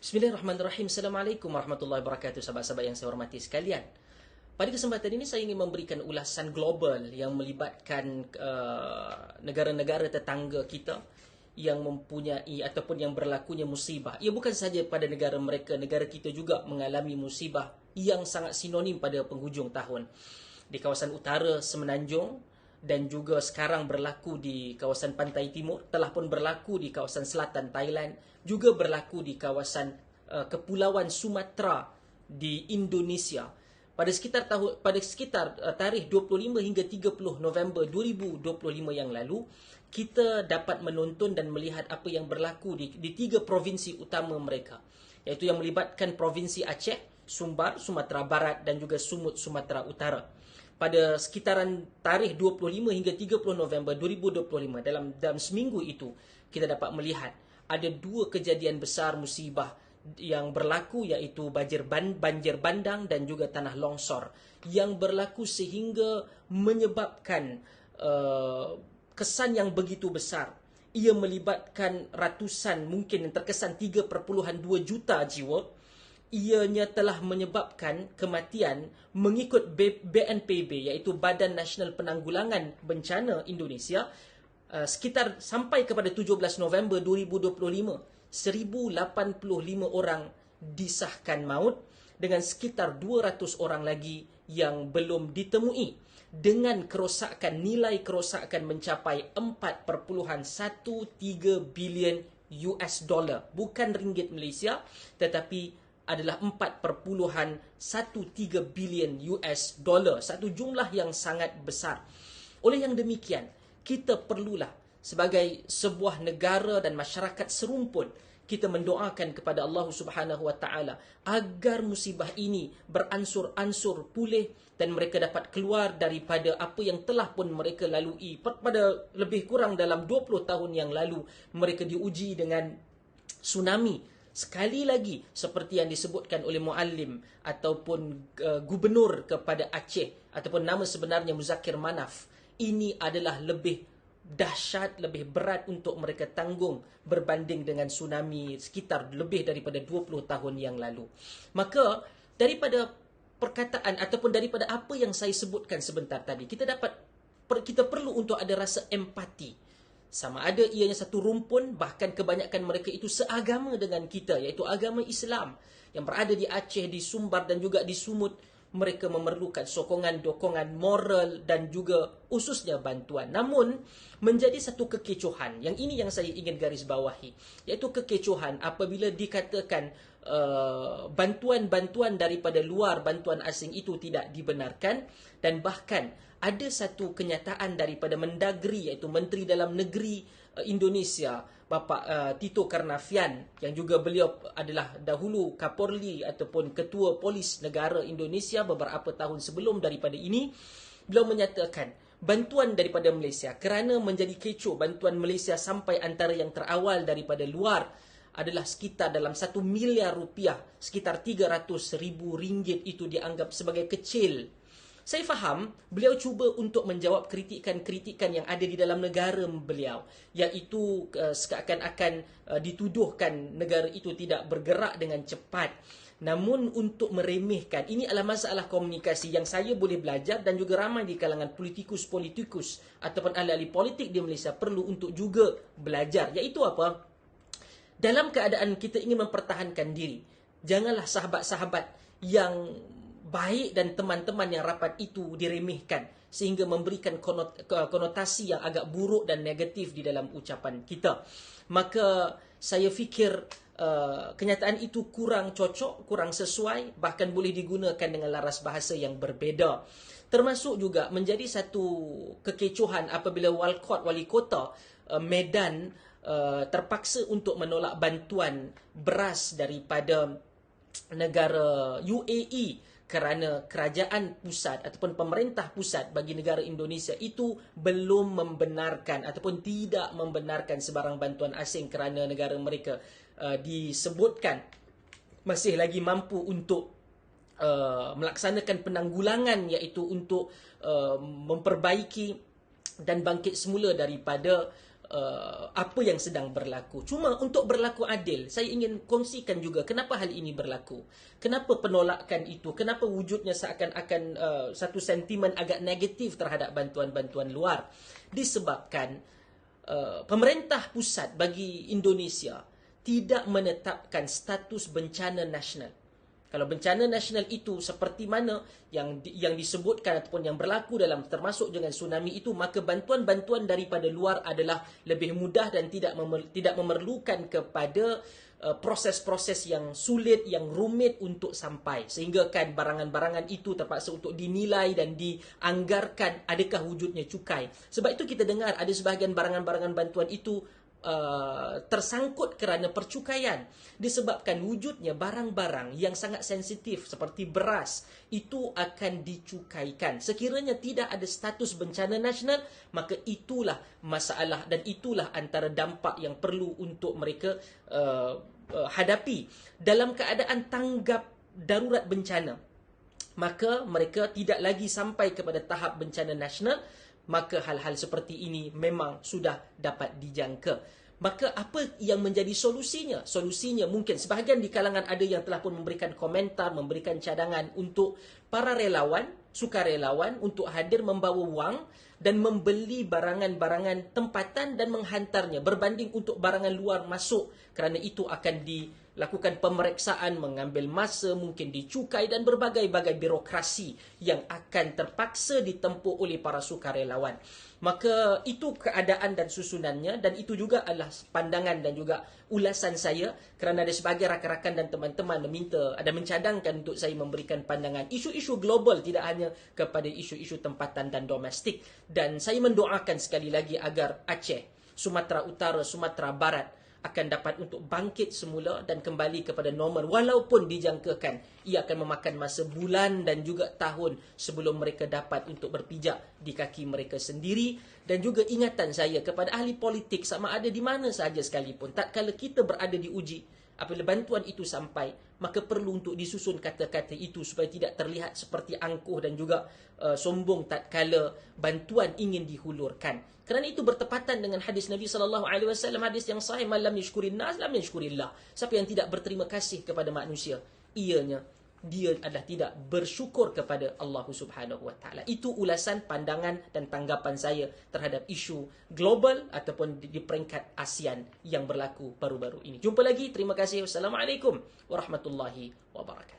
Bismillahirrahmanirrahim. Assalamualaikum warahmatullahi wabarakatuh. Sahabat-sahabat yang saya hormati sekalian. Pada kesempatan ini saya ingin memberikan ulasan global yang melibatkan negara-negara tetangga kita yang mempunyai ataupun yang berlakunya musibah. Ia bukan sahaja pada negara mereka, negara kita juga mengalami musibah yang sangat sinonim pada penghujung tahun. Di kawasan utara Semenanjung dan juga sekarang berlaku di kawasan pantai timur, telah pun berlaku di kawasan selatan Thailand, juga berlaku di kawasan Kepulauan Sumatera di Indonesia. Pada sekitar tarikh 25 hingga 30 November 2025 yang lalu, kita dapat menonton dan melihat apa yang berlaku di tiga provinsi utama mereka, iaitu yang melibatkan provinsi Aceh, Sumbar, Sumatera Barat dan juga Sumut, Sumatera Utara. Pada sekitaran tarikh 25 hingga 30 November 2025, dalam seminggu itu, kita dapat melihat ada dua kejadian besar musibah yang berlaku, iaitu banjir bandang dan juga tanah longsor yang berlaku sehingga menyebabkan kesan yang begitu besar. Ia melibatkan ratusan, mungkin terkesan 3.2 juta jiwa. Ianya telah menyebabkan kematian mengikut BNPB, iaitu Badan Nasional Penanggulangan Bencana Indonesia, sekitar sampai kepada 17 November 2025, 1085 orang disahkan maut dengan sekitar 200 orang lagi yang belum ditemui, dengan kerosakan, nilai kerosakan mencapai 4.13 bilion US dollar, bukan ringgit Malaysia, tetapi adalah 4.13 bilion US dollar, satu jumlah yang sangat besar. Oleh yang demikian, kita perlulah sebagai sebuah negara dan masyarakat serumpun, kita mendoakan kepada Allah Subhanahu Wa Taala agar musibah ini beransur-ansur pulih dan mereka dapat keluar daripada apa yang telah pun mereka lalui. Pada lebih kurang dalam 20 tahun yang lalu, mereka diuji dengan tsunami. Sekali lagi, seperti yang disebutkan oleh Muallim ataupun gubernur kepada Aceh ataupun nama sebenarnya Muzakir Manaf, ini adalah lebih dahsyat, lebih berat untuk mereka tanggung berbanding dengan tsunami sekitar lebih daripada 20 tahun yang lalu. Maka daripada perkataan ataupun daripada apa yang saya sebutkan sebentar tadi, kita perlu untuk ada rasa empati. Sama ada ianya satu rumpun, bahkan kebanyakan mereka itu seagama dengan kita, iaitu agama Islam yang berada di Aceh, di Sumbar dan juga di Sumut. Mereka memerlukan sokongan, dokongan moral dan juga khususnya bantuan. Namun menjadi satu kekecohan, yang ini yang saya ingin garis bawahi, iaitu kekecohan apabila dikatakan bantuan-bantuan daripada luar, bantuan asing itu tidak dibenarkan. Dan bahkan ada satu kenyataan daripada Mendagri, iaitu Menteri Dalam Negeri Indonesia, Bapak Tito Karnavian, yang juga beliau adalah dahulu Kapolri ataupun Ketua Polis Negara Indonesia beberapa tahun sebelum daripada ini. Beliau menyatakan bantuan daripada Malaysia, kerana menjadi kecoh, bantuan Malaysia sampai antara yang terawal daripada luar adalah sekitar dalam 1 miliar rupiah, sekitar 300,000 ringgit, itu dianggap sebagai kecil. Saya faham beliau cuba untuk menjawab kritikan-kritikan yang ada di dalam negara beliau, iaitu seakan-akan dituduhkan negara itu tidak bergerak dengan cepat. Namun untuk meremehkan, ini adalah masalah komunikasi yang saya boleh belajar dan juga ramai di kalangan politikus-politikus ataupun ahli-ahli politik di Malaysia perlu untuk juga belajar, iaitu apa? Dalam keadaan kita ingin mempertahankan diri, janganlah sahabat-sahabat yang baik dan teman-teman yang rapat itu diremehkan sehingga memberikan konotasi yang agak buruk dan negatif di dalam ucapan kita. Maka saya fikir kenyataan itu kurang cocok, kurang sesuai, bahkan boleh digunakan dengan laras bahasa yang berbeza. Termasuk juga menjadi satu kekecohan apabila wali kota Medan terpaksa untuk menolak bantuan beras daripada negara UAE kerana kerajaan pusat ataupun pemerintah pusat bagi negara Indonesia itu belum membenarkan ataupun tidak membenarkan sebarang bantuan asing kerana negara mereka disebutkan masih lagi mampu untuk melaksanakan penanggulangan, iaitu untuk memperbaiki dan bangkit semula daripada apa yang sedang berlaku. Cuma untuk berlaku adil, saya ingin kongsikan juga kenapa hal ini berlaku. Kenapa penolakan itu, kenapa wujudnya seakan-akan satu sentimen agak negatif terhadap bantuan-bantuan luar. Disebabkan pemerintah pusat bagi Indonesia tidak menetapkan status bencana nasional. Kalau bencana nasional itu seperti mana yang disebutkan ataupun yang berlaku dalam termasuk dengan tsunami itu, maka bantuan-bantuan daripada luar adalah lebih mudah dan tidak memerlukan kepada proses-proses yang sulit, yang rumit untuk sampai. Sehingga kan barangan-barangan itu terpaksa untuk dinilai dan dianggarkan adakah wujudnya cukai. Sebab itu kita dengar ada sebahagian barangan-barangan bantuan itu tersangkut kerana percukaian, disebabkan wujudnya barang-barang yang sangat sensitif seperti beras itu akan dicukaikan. Sekiranya tidak ada status bencana nasional, maka itulah masalah dan itulah antara dampak yang perlu untuk mereka hadapi dalam keadaan tanggap darurat bencana. Maka mereka tidak lagi sampai kepada tahap bencana nasional, maka hal-hal seperti ini memang sudah dapat dijangka. Maka apa yang menjadi solusinya? Solusinya mungkin sebahagian di kalangan ada yang telah pun memberikan komentar, memberikan cadangan untuk para relawan, sukarelawan untuk hadir membawa wang dan membeli barangan-barangan tempatan dan menghantarnya berbanding untuk barangan luar masuk, kerana itu akan dilakukan pemeriksaan, mengambil masa, mungkin dicukai dan berbagai-bagai birokrasi yang akan terpaksa ditempuh oleh para sukarelawan. Maka itu keadaan dan susunannya, dan itu juga adalah pandangan dan juga ulasan saya, kerana ada sebagai rakan-rakan dan teman-teman mencadangkan untuk saya memberikan pandangan isu-isu global, tidak hanya kepada isu-isu tempatan dan domestik. Dan saya mendoakan sekali lagi agar Aceh, Sumatera Utara, Sumatera Barat akan dapat untuk bangkit semula dan kembali kepada normal, walaupun dijangkakan ia akan memakan masa bulan dan juga tahun sebelum mereka dapat untuk berpijak di kaki mereka sendiri. Dan juga ingatan saya kepada ahli politik sama ada di mana sahaja sekalipun, tatkala kita berada di uji, apabila bantuan itu sampai, maka perlu untuk disusun kata-kata itu supaya tidak terlihat seperti angkuh dan juga sombong tatkala bantuan ingin dihulurkan. Kerana itu bertepatan dengan hadis Nabi SAW, hadis yang sahih, man lam yashkurin nas lam yashkurillah. Siapa yang tidak berterima kasih kepada manusia, ianya dia adalah tidak bersyukur kepada Allah Subhanahu Wa Taala. Itu ulasan, pandangan dan tanggapan saya terhadap isu global ataupun di peringkat ASEAN yang berlaku baru-baru ini. Jumpa lagi. Terima kasih. Wassalamualaikum warahmatullahi wabarakatuh.